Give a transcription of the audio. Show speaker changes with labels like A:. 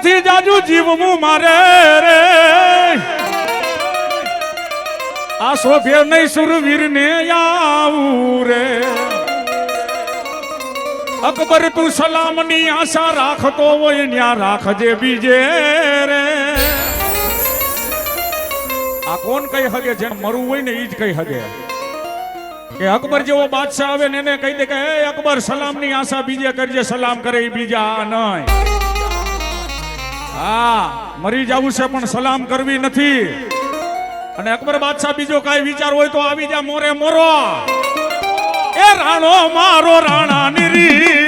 A: નથી જાજુ જીવવું મારે રે આ શોભે નહીં સુરવીર ને આવું રે અકબર તું સલામની આશા રાખતો હોય ન્યા રાખજે બીજે રે આ કોણ કઈ હગે જેને મરવું હોય ને ઈ જ કઈ હગે કે અકબર જેવો બાદશાહ આવે ને એને કહી દે કે હે અકબર સલામની આશા બીજે કરજે સલામ કરે ઈ બીજા નહીં હા મરી જવું છે પણ સલામ કરવી નથી અને અકબર બાદશાહ બીજો કાઈ વિચાર હોય તો આવી જા મોરે મોરો એ રાણો મારો રાણા ની રી